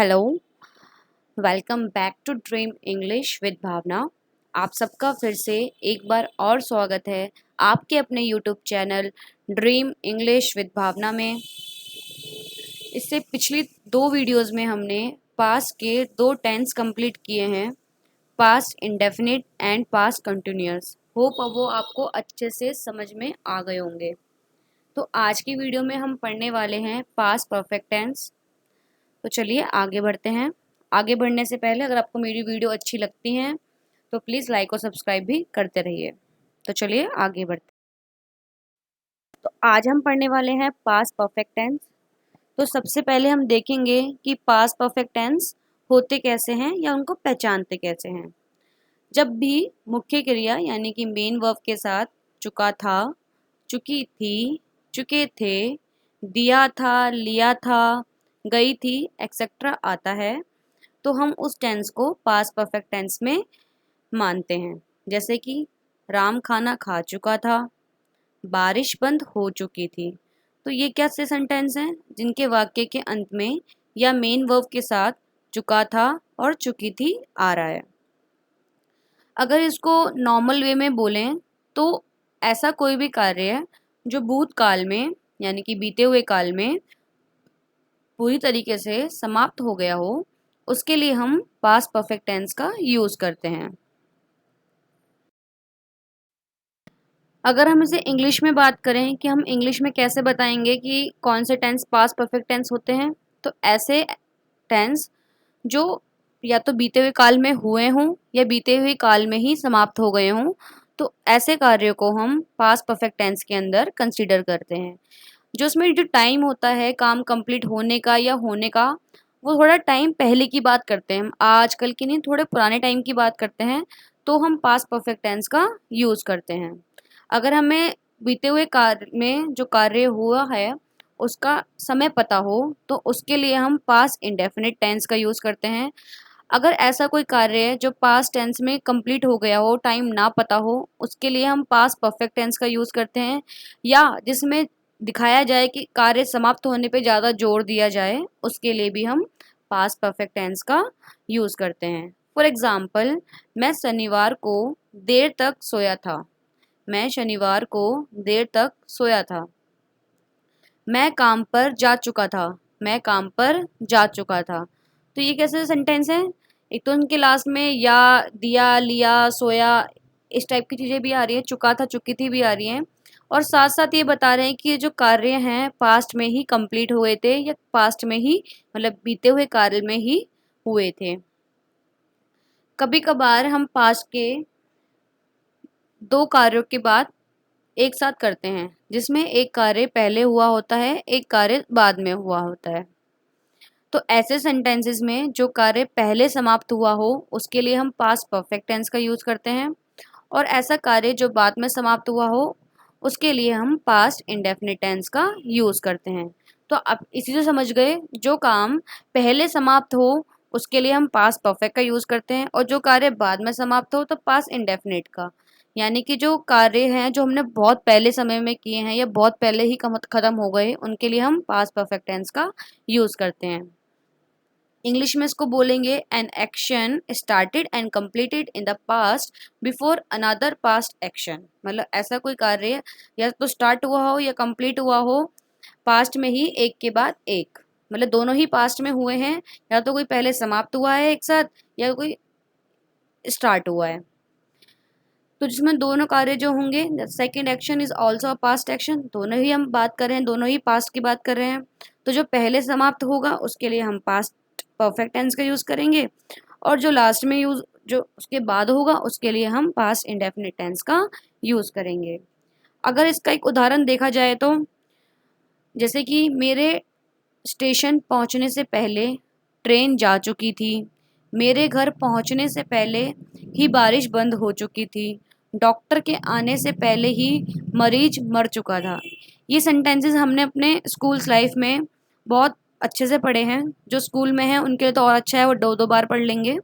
Hello, welcome back to Dream English with Bhavna. आप सबका फिर से एक बार और स्वागत है आपके अपने YouTube channel Dream English with Bhavna में। इससे पिछली दो वीडियोस में हमने पास्ट के दो टेंस कंप्लीट किए हैं, past indefinite and past continuous. Hope अब वो आपको अच्छे से समझ में आ गए होंगे। तो आज की वीडियो में हम पढ़ने वाले हैं पास्ट परफेक्ट टेंस। तो चलिए आगे बढ़ते हैं। आगे बढ़ने से पहले अगर आपको मेरी वीडियो अच्छी लगती है तो प्लीज़ लाइक और सब्सक्राइब भी करते रहिए। तो चलिए आगे बढ़ते हैं। तो आज हम पढ़ने वाले हैं पास्ट परफेक्ट टेंस। तो सबसे पहले हम देखेंगे कि पास्ट परफेक्ट टेंस होते कैसे हैं या उनको पहचानते कैसे हैं। जब भी मुख्य क्रिया यानी कि मेन वर्ब के साथ चुका था, चुकी थी, चुके थे, दिया था, लिया था, गई थी एक्सेट्रा आता है तो हम उस टेंस को पास्ट परफेक्ट टेंस में मानते हैं। जैसे कि राम खाना खा चुका था, बारिश बंद हो चुकी थी। तो ये क्या से सेंटेंस हैं जिनके वाक्य के अंत में या मेन वर्ब के साथ चुका था और चुकी थी आ रहा है। अगर इसको नॉर्मल वे में बोलें तो ऐसा कोई भी कार्य है जो भूतकाल में यानी कि बीते हुए काल में पूरी तरीके से समाप्त हो गया हो, उसके लिए हम पास्ट परफेक्ट टेंस का यूज करते हैं। अगर हम इसे इंग्लिश में बात करें कि हम इंग्लिश में कैसे बताएंगे कि कौन से टेंस पास्ट परफेक्ट टेंस होते हैं, तो ऐसे टेंस जो या तो बीते हुए काल में हुए हों या बीते हुए काल में ही समाप्त हो गए हों, तो ऐसे कार्यों को हम पास्ट परफेक्ट टेंस के अंदर कंसीडर करते हैं। जो उसमें जो टाइम होता है काम कंप्लीट होने का या होने का, वो थोड़ा टाइम पहले की बात करते हैं, हम आजकल की नहीं, थोड़े पुराने टाइम की बात करते हैं, तो हम पास्ट परफेक्ट टेंस का यूज़ करते हैं। अगर हमें बीते हुए कार्य में जो कार्य हुआ है उसका समय पता हो तो उसके लिए हम पास्ट इंडेफिनिट टेंस का यूज़ करते हैं। अगर ऐसा कोई कार्य है जो पास्ट टेंस में कंप्लीट हो गया हो, टाइम ना पता हो, उसके लिए हम पास्ट परफेक्ट टेंस का यूज़ करते हैं। या जिसमें दिखाया जाए कि कार्य समाप्त होने पे ज़्यादा जोर दिया जाए, उसके लिए भी हम पास्ट परफेक्ट टेंस का यूज़ करते हैं। फॉर एग्ज़ाम्पल, मैं शनिवार को देर तक सोया था। मैं शनिवार को देर तक सोया था। मैं काम पर जा चुका था। मैं काम पर जा चुका था। तो ये कैसे सेंटेंस है? एक तो उनके लास्ट में या, दिया, लिया, सोया, इस टाइप की चीज़ें भी आ रही हैं, चुका था, चुकी थी भी आ रही हैं। और साथ साथ ये बता रहे हैं कि ये जो कार्य हैं पास्ट में ही कंप्लीट हुए थे या पास्ट में ही मतलब बीते हुए कार्य में ही हुए थे। कभी कभार हम पास्ट के दो कार्यों के बाद एक साथ करते हैं, जिसमें एक कार्य पहले हुआ होता है, एक कार्य बाद में हुआ होता है। तो ऐसे सेंटेंसेस में जो कार्य पहले समाप्त हुआ हो उसके लिए हम पास्ट परफेक्ट टेंस का यूज़ करते हैं, और ऐसा कार्य जो बाद में समाप्त हुआ हो उसके लिए हम पास्ट इंडेफिनिट टेंस का यूज़ करते हैं। तो अब इसी से समझ गए, जो काम पहले समाप्त हो उसके लिए हम पास्ट परफेक्ट का यूज़ करते हैं, और जो कार्य बाद में समाप्त हो तो पास्ट इंडेफिनिट का। यानी कि जो कार्य हैं जो हमने बहुत पहले समय में किए हैं या बहुत पहले ही ख़त्म हो गए, उनके लिए हम पास्ट परफेक्ट टेंस का यूज़ करते हैं। इंग्लिश में इसको बोलेंगे an action started and completed in the past before another past action. मतलब ऐसा कोई कार्य या तो स्टार्ट हुआ हो या कंप्लीट हुआ हो पास्ट में ही एक के बाद एक, मतलब दोनों ही पास्ट में हुए हैं, या तो कोई पहले समाप्त हुआ है एक साथ या कोई स्टार्ट हुआ है। तो जिसमें दोनों कार्य जो होंगे, second action is also a past action, दोनों ही हम बात कर रहे हैं, दोनों ही पास्ट की बात कर रहे हैं। तो जो पहले समाप्त होगा उसके लिए हम पास्ट परफेक्ट टेंस का यूज़ करेंगे, और जो लास्ट में यूज जो उसके बाद होगा उसके लिए हम पास्ट इंडेफिनिट टेंस का यूज़ करेंगे। अगर इसका एक उदाहरण देखा जाए तो जैसे कि मेरे स्टेशन पहुंचने से पहले ट्रेन जा चुकी थी, मेरे घर पहुंचने से पहले ही बारिश बंद हो चुकी थी, डॉक्टर के आने से पहले ही मरीज मर चुका था। ये सेंटेंसेस हमने अपने स्कूल्स लाइफ में बहुत अच्छे से पढ़े हैं। जो स्कूल में हैं उनके लिए तो और अच्छा है, वो दो दो बार पढ़ लेंगे।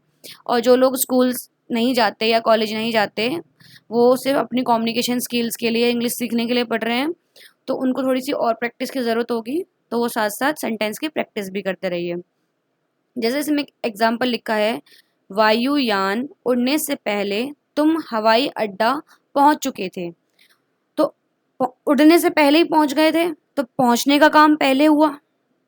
और जो लोग स्कूल्स नहीं जाते या कॉलेज नहीं जाते, वो सिर्फ अपनी कम्युनिकेशन स्किल्स के लिए, इंग्लिश सीखने के लिए पढ़ रहे हैं, तो उनको थोड़ी सी और प्रैक्टिस की ज़रूरत होगी। तो वो साथ साथ सेंटेंस की प्रैक्टिस भी करते रहिए। जैसे इसमें एग्जाम्पल लिखा है, वायुयान उड़ने से पहले तुम हवाई अड्डा पहुंच चुके थे। तो उड़ने से पहले ही पहुंच गए थे, तो पहुंचने का काम पहले हुआ,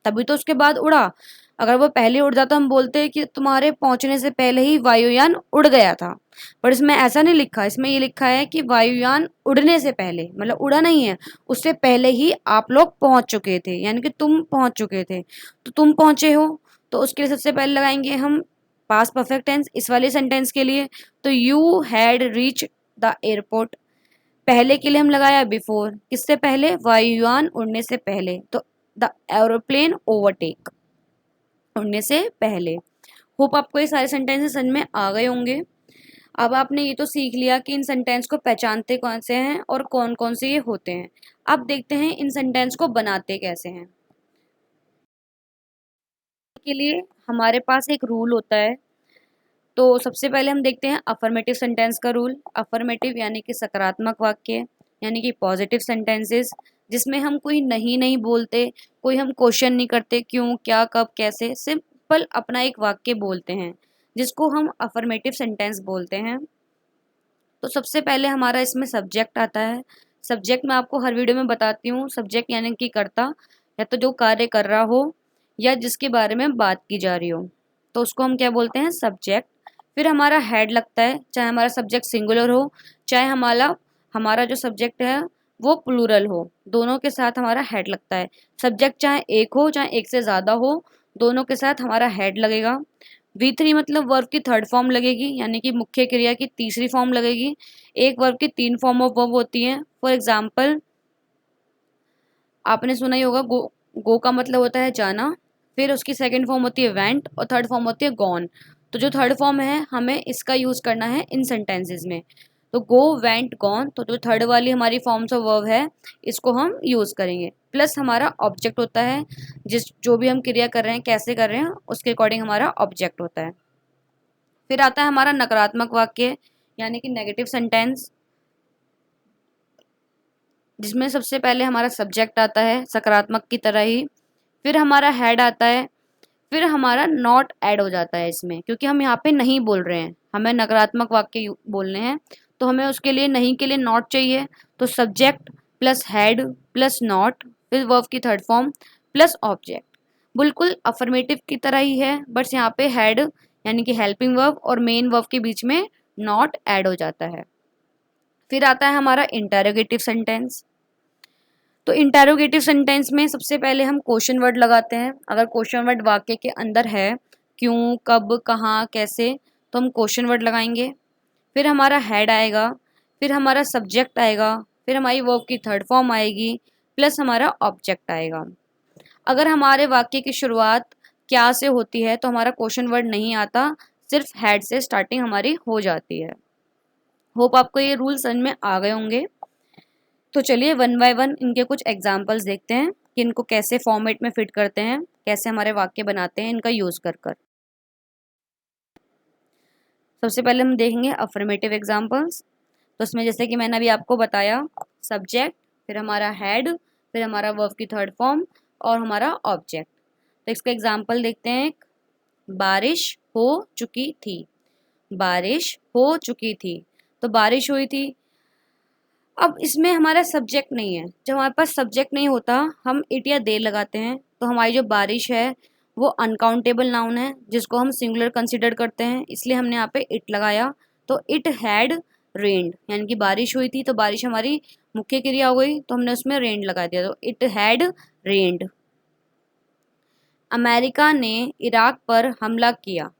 तभी तो उसके बाद उड़ा। अगर वो पहले उड़ जाता, हम बोलते हैं कि तुम्हारे पहुंचने से पहले ही वायुयान उड़ गया था। पर इसमें ऐसा नहीं लिखा, इसमें ये लिखा है कि वायुयान उड़ने से पहले, मतलब उड़ा नहीं है, उससे पहले ही आप लोग पहुंच चुके थे, यानी कि तुम पहुंच चुके थे, तो तुम पहुंचे हो। तो उसके लिए सबसे पहले लगाएंगे हम पास्ट परफेक्ट टेंस इस वाले सेंटेंस के लिए। तो you had reach the airport, पहले के लिए हम लगाया बिफोर, किससे पहले, वायुयान उड़ने से पहले, तो द एरोप्लेन ओवरटेक, उड़ने से पहले। होप आपको ये सारे सेंटेंसेस समझ में आ गए होंगे। अब आपने ये तो सीख लिया कि इन सेंटेंस को पहचानते कौन से हैं और कौन कौन से ये होते हैं। अब देखते हैं इन सेंटेंस को बनाते कैसे हैं। के लिए हमारे पास एक रूल होता है। तो सबसे पहले हम देखते हैं अफर्मेटिव सेंटेंस का रूल। अफर्मेटिव यानी कि सकारात्मक वाक्य, यानी कि पॉजिटिव सेंटेंसेस, जिसमें हम कोई नहीं नहीं बोलते, कोई हम क्वेश्चन नहीं करते क्यों क्या कब कैसे, सिंपल अपना एक वाक्य बोलते हैं, जिसको हम अफर्मेटिव सेंटेंस बोलते हैं। तो सबसे पहले हमारा इसमें सब्जेक्ट आता है। सब्जेक्ट मैं आपको हर वीडियो में बताती हूँ। सब्जेक्ट यानी कि कर्ता, या तो जो कार्य कर रहा हो या जिसके बारे में बात की जा रही हो, तो उसको हम क्या बोलते हैं, सब्जेक्ट। फिर हमारा हेड लगता है, चाहे हमारा सब्जेक्ट सिंगुलर हो, चाहे हमारा हमारा जो सब्जेक्ट है वो प्लूरल हो, दोनों के साथ हमारा हेड लगता है। सब्जेक्ट चाहे एक हो चाहे एक से ज़्यादा हो, दोनों के साथ हमारा हेड लगेगा। V3 मतलब वर्ब की थर्ड फॉर्म लगेगी, यानी कि मुख्य क्रिया की तीसरी फॉर्म लगेगी। एक वर्ब की तीन फॉर्म ऑफ वर्ब होती हैं। फॉर एग्जाम्पल आपने सुना ही होगा, गो का मतलब होता है जाना, फिर उसकी सेकंड फॉर्म होती है वेंट और थर्ड फॉर्म होती है गॉन। तो जो थर्ड फॉर्म है हमें इसका यूज करना है इन सेंटेंसेस में। तो गो वेंट गॉन, तो जो थर्ड वाली हमारी फॉर्म्स ऑफ वर्ब है इसको हम यूज करेंगे। प्लस हमारा ऑब्जेक्ट होता है, जिस जो भी हम क्रिया कर रहे हैं कैसे कर रहे हैं उसके अकॉर्डिंग हमारा ऑब्जेक्ट होता है। फिर आता है हमारा नकारात्मक वाक्य, यानी कि नेगेटिव सेंटेंस, जिसमें सबसे पहले हमारा सब्जेक्ट आता है सकारात्मक की तरह ही, फिर हमारा हेड आता है, फिर हमारा नॉट ऐड हो जाता है इसमें, क्योंकि हम यहाँ पे नहीं बोल रहे हैं, हमें नकारात्मक वाक्य बोलने हैं, तो हमें उसके लिए नहीं के लिए नॉट चाहिए। तो subject plus head plus not, फिर वर्ब की थर्ड फॉर्म प्लस ऑब्जेक्ट, बिल्कुल अफर्मेटिव की तरह ही है, बस यहाँ पे हेड यानी कि हेल्पिंग वर्ब और मेन वर्ब के बीच में नॉट ऐड हो जाता है। फिर आता है हमारा इंटेरोगेटिव सेंटेंस। तो इंटेरोगेटिव सेंटेंस में सबसे पहले हम क्वेश्चन वर्ड लगाते हैं। अगर क्वेश्चन वर्ड वाक्य के अंदर है, क्यों कब कहाँ कैसे, तो हम क्वेश्चन वर्ड लगाएंगे। फिर हमारा हेड आएगा, फिर हमारा सब्जेक्ट आएगा, फिर हमारी वर्ब की थर्ड फॉर्म आएगी, प्लस हमारा ऑब्जेक्ट आएगा। अगर हमारे वाक्य की शुरुआत क्या से होती है तो हमारा क्वेश्चन वर्ड नहीं आता, सिर्फ हेड से स्टार्टिंग हमारी हो जाती है। होप आपको ये रूल समझ में आ गए होंगे। तो चलिए वन बाय वन इनके कुछ एग्जाम्पल्स देखते हैं कि इनको कैसे फॉर्मेट में फिट करते हैं, कैसे हमारे वाक्य बनाते हैं इनका यूज कर कर। सबसे पहले हम देखेंगे अफर्मेटिव एग्जाम्पल्स। तो उसमें जैसे कि मैंने अभी आपको बताया, सब्जेक्ट, फिर हमारा हेड, फिर हमारा वर्ब की थर्ड फॉर्म और हमारा ऑब्जेक्ट। तो इसका एग्जाम्पल देखते हैं। बारिश हो चुकी थी, बारिश हो चुकी थी, तो बारिश हुई थी। अब इसमें हमारा सब्जेक्ट नहीं है, जब हमारे पास सब्जेक्ट नहीं होता हम इट या दे लगाते हैं, तो हमारी जो बारिश है वो अनकाउंटेबल नाउन है जिसको हम सिंगुलर कंसिडर करते हैं, इसलिए हमने यहाँ पे इट लगाया। तो इट हैड रेन्ड, यानी कि बारिश हुई थी, तो बारिश हमारी मुख्य क्रिया हो गई, तो हमने उसमें रेन्ड लगा दिया, तो इट हैड रेन्ड। अमेरिका ने इराक पर हमला किया,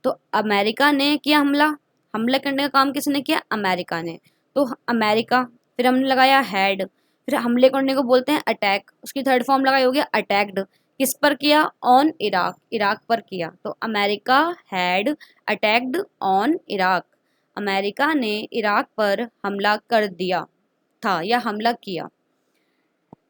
तो अमेरिका ने किया हमला, हमला करने का काम किसने किया, अमेरिका ने, तो अमेरिका। फिर हमने लगाया हैड, फिर हमले करने को बोलते हैं अटैक, उसकी थर्ड फॉर्म लगाई हो गया अटैक्ड, किस पर किया, ऑन इराक, इराक पर किया, तो America had attacked on Iraq, America ने इराक पर हमला कर दिया था या हमला किया।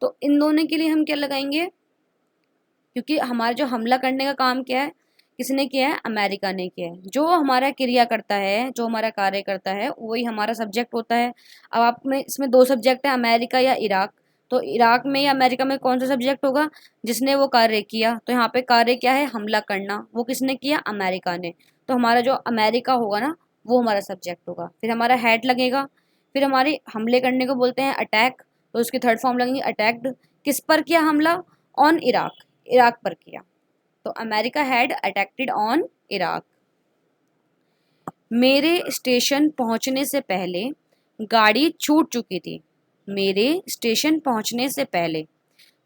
तो इन दोनों के लिए हम क्या लगाएंगे, क्योंकि हमारा जो हमला करने का काम क्या है, किसने किया है, अमेरिका ने किया है। जो हमारा क्रिया करता है, जो हमारा कार्य करता है वही हमारा सब्जेक्ट होता है। अब आप में इसमें दो सब्जेक्ट है, अमेरिका या इराक, तो इराक में या अमेरिका में कौन सा सब्जेक्ट होगा? जिसने वो कार्य किया। तो यहाँ पे कार्य क्या है? हमला करना। वो किसने किया? अमेरिका ने। तो हमारा जो अमेरिका होगा ना, वो हमारा सब्जेक्ट होगा। फिर हमारा हेड लगेगा। फिर हमारे हमले करने को बोलते हैं अटैक, तो उसकी थर्ड फॉर्म लगेंगे अटैक्ड। किस पर किया हमला? ऑन इराक, इराक पर किया। तो अमेरिका हैड अटैक्टेड ऑन इराक। मेरे स्टेशन पहुंचने से पहले गाड़ी छूट चुकी थी। मेरे स्टेशन पहुंचने से पहले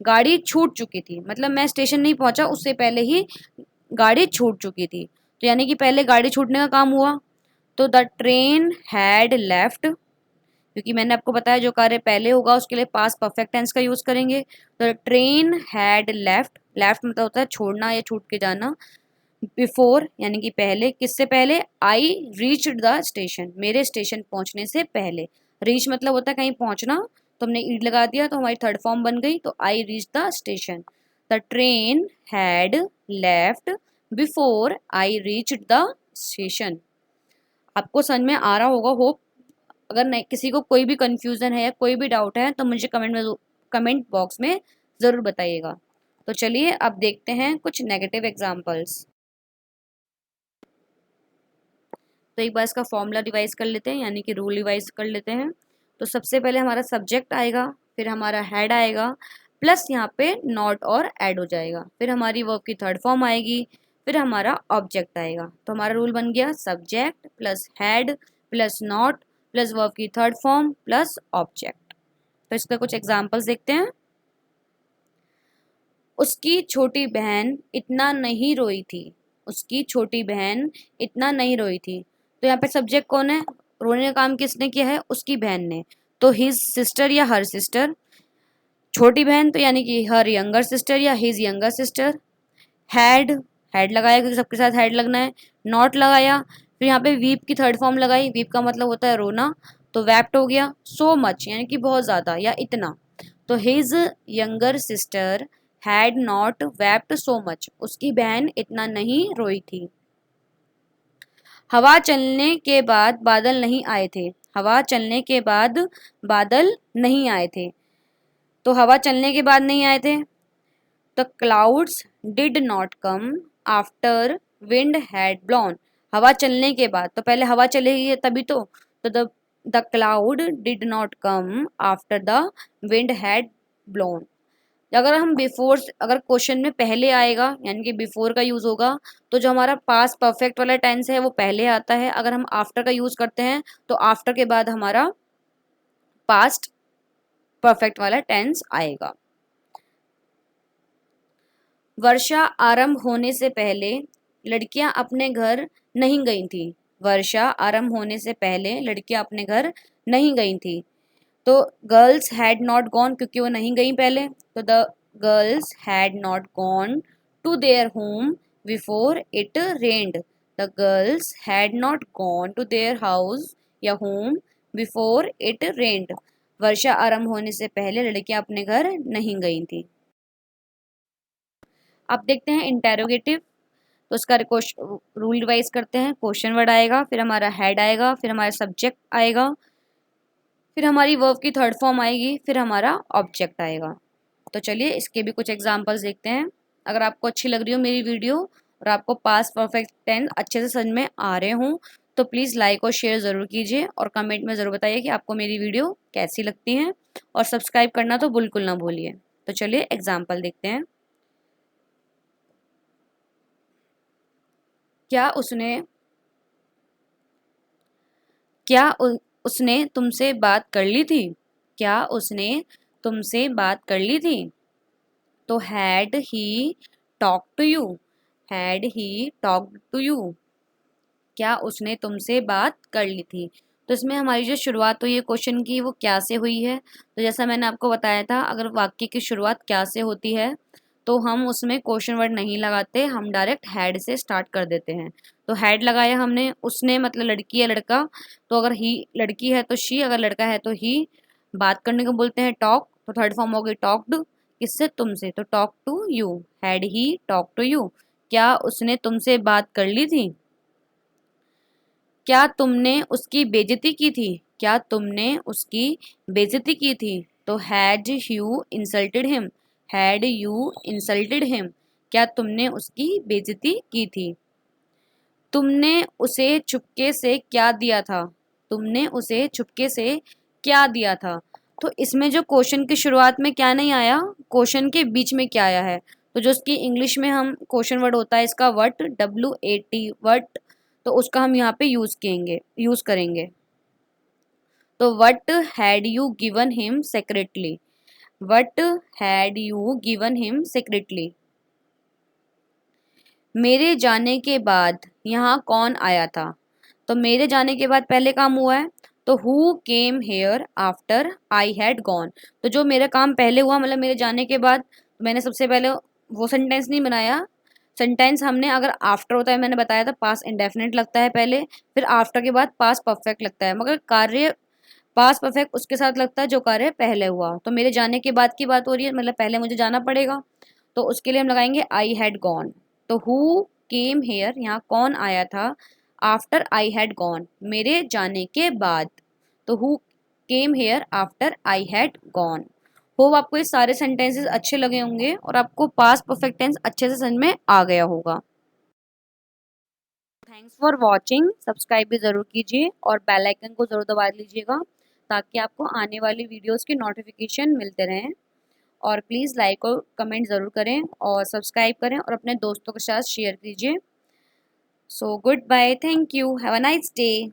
गाड़ी छूट चुकी थी, मतलब मैं स्टेशन नहीं पहुंचा उससे पहले ही गाड़ी छूट चुकी थी। तो यानी कि पहले गाड़ी छूटने का काम हुआ। तो द ट्रेन हैड लेफ्ट, क्योंकि मैंने आपको बताया जो कार्य पहले होगा उसके लिए पास्ट परफेक्ट टेंस का यूज करेंगे। तो ट्रेन हैड लेफ्ट, लेफ्ट मतलब होता है छोड़ना या छूट के जाना। बिफोर यानी कि पहले, किससे पहले? आई रीच्ड द स्टेशन, मेरे स्टेशन पहुंचने से पहले। रीच मतलब होता है कहीं पहुंचना, तो हमने ईड लगा दिया तो हमारी थर्ड फॉर्म बन गई। तो I reach the station. The train had left before I reached the station. आपको समझ में आ रहा होगा होप। अगर नहीं, किसी को कोई भी कंफ्यूजन है या कोई भी डाउट है तो मुझे कमेंट बॉक्स में ज़रूर बताइएगा। तो चलिए अब देखते हैं कुछ नेगेटिव एग्जांपल्स। तो एक बार इसका फॉर्मूला रिवाइज कर लेते हैं, यानी कि रूल रिवाइज कर लेते हैं। तो सबसे पहले हमारा सब्जेक्ट आएगा, फिर हमारा हेड आएगा, प्लस यहाँ पे नॉट और ऐड हो जाएगा, फिर हमारी वर्ब की थर्ड फॉर्म आएगी, फिर हमारा ऑब्जेक्ट आएगा। तो हमारा रूल बन गया subject plus head plus not plus verb की थर्ड फॉर्म प्लस ऑब्जेक्ट। तो इसका कुछ एग्जाम्पल्स देखते हैं। उसकी छोटी बहन इतना नहीं रोई थी। उसकी छोटी बहन इतना नहीं रोई थी। तो यहाँ पे सब्जेक्ट कौन है? रोने का काम किसने किया है? उसकी बहन ने। तो हिज सिस्टर या हर सिस्टर। छोटी बहन तो यानी कि हर यंगर सिस्टर या his younger sister. Had, had लगाया क्योंकि सबके साथ हैड लगना है। नॉट लगाया, फिर यहाँ पे वीप की थर्ड फॉर्म लगाई। वीप का मतलब होता है रोना, तो वेप्ट हो गया। सो मच यानी कि बहुत ज़्यादा या इतना। तो his younger sister had not wept so much, उसकी बहन इतना नहीं रोई थी। हवा चलने के बाद बादल नहीं आए थे। हवा चलने के बाद बादल नहीं आए थे। तो हवा चलने के बाद नहीं आए थे। The clouds did not come after wind had blown. हवा चलने के बाद, तो पहले हवा चलेगी तभी तो the cloud did not come after the wind had blown. अगर हम बिफोर, अगर क्वेश्चन में पहले आएगा यानी कि बिफोर का यूज होगा, तो जो हमारा पास्ट परफेक्ट वाला टेंस है वो पहले आता है। अगर हम आफ्टर का यूज करते हैं तो आफ्टर के बाद हमारा पास्ट परफेक्ट वाला टेंस आएगा। वर्षा आरंभ होने से पहले लड़कियां अपने घर नहीं गई थी। वर्षा आरंभ होने से पहले लड़कियां अपने घर नहीं गई थी। तो गर्ल्स हैड नॉट गॉन, क्योंकि वो नहीं गई पहले, तो the girls had not gone to their home before it rained. The girls had not gone to their house या होम बिफोर इट रेन्ड। वर्षा आरंभ होने से पहले लड़कियां अपने घर नहीं गई थी। अब देखते हैं इंटेरोगेटिव। तो उसका रूल रिवाइज करते हैं। क्वेश्चन वर्ड आएगा, फिर हमारा हेड आएगा, फिर हमारा सब्जेक्ट आएगा, फिर हमारी वर्ब की थर्ड फॉर्म आएगी, फिर हमारा ऑब्जेक्ट आएगा। तो चलिए इसके भी कुछ एग्जांपल्स देखते हैं। अगर आपको अच्छी लग रही हो मेरी वीडियो और आपको पास्ट परफेक्ट टेंस अच्छे से समझ में आ रहे हों तो प्लीज़ लाइक और शेयर ज़रूर कीजिए और कमेंट में ज़रूर बताइए कि आपको मेरी वीडियो कैसी लगती है, और सब्सक्राइब करना तो बिल्कुल ना भूलिए। तो चलिए एग्जाम्पल देखते हैं। क्या उसने क्या उसने तुमसे बात कर ली थी? क्या उसने तुमसे बात कर ली थी? तो had he talk to you. Had he talk to you. क्या उसने तुमसे बात कर ली थी? तो इसमें हमारी जो शुरुआत हुई है क्वेश्चन की वो क्या से हुई है? तो जैसा मैंने आपको बताया था, अगर वाक्य की शुरुआत क्या से होती है तो हम उसमें क्वेश्चन वर्ड नहीं लगाते, हम डायरेक्ट हैड से स्टार्ट कर देते हैं। तो हैड लगाया हमने, उसने मतलब लड़की या लड़का, तो अगर ही लड़की है तो शी, अगर लड़का है तो ही। बात करने को बोलते हैं टॉक, तो थर्ड फॉर्म हो गई टॉक्ड, किससे? तुमसे, तो talk to you. Had he talk to you. क्या उसने तुमसे बात कर ली थी? क्या तुमने उसकी बेइज्जती की थी? क्या तुमने उसकी बेइज्जती की थी? तो had you insulted him, had you insulted him, क्या तुमने उसकी बेइज्जती की थी। तुमने उसे चुपके से क्या दिया था, तुमने उसे चुपके से क्या दिया था। तो इसमें जो क्वेश्चन की शुरुआत में क्या नहीं आया, क्वेश्चन के बीच में क्या आया है, तो जो उसकी इंग्लिश में हम क्वेश्चन वर्ड होता है इसका वट, WAT वट, तो उसका हम यहाँ पे यूज करेंगे। तो what had you given him secretly, what had you given him secretly. मेरे जाने के बाद यहाँ कौन आया था, तो मेरे जाने के बाद पहले काम हुआ है, तो who came here after I had gone. तो जो मेरा काम पहले हुआ मतलब मेरे जाने के बाद, मैंने सबसे पहले वो सेंटेंस नहीं बनाया। सेंटेंस हमने अगर आफ्टर होता है, मैंने बताया था पास्ट इंडेफिनिट लगता है पहले, फिर आफ्टर के बाद पास्ट परफेक्ट लगता है, मगर कार्य पास्ट परफेक्ट उसके साथ लगता है जो कार्य पहले हुआ। तो मेरे जाने के बाद की बात हो रही है, मतलब पहले मुझे जाना पड़ेगा, तो उसके लिए हम लगाएंगे आई हैड गॉन। तो हु केम हेयर, यहाँ कौन आया था, आफ्टर आई हैड गॉन, मेरे जाने के बाद। तो who came here after I had gone. Hope आपको ये सारे सेंटेंसेस अच्छे लगे होंगे और आपको पास्ट परफेक्ट टेंस अच्छे से समझ में आ गया होगा। थैंक्स फॉर वॉचिंग, सब्सक्राइब भी ज़रूर कीजिए और बेल आइकन को ज़रूर दबा लीजिएगा ताकि आपको आने वाली वीडियोस की नोटिफिकेशन मिलते रहें। और प्लीज़ लाइक और कमेंट ज़रूर करें और सब्सक्राइब करें और अपने दोस्तों के साथ शेयर कीजिए। So good bye, thank you, have a nice day.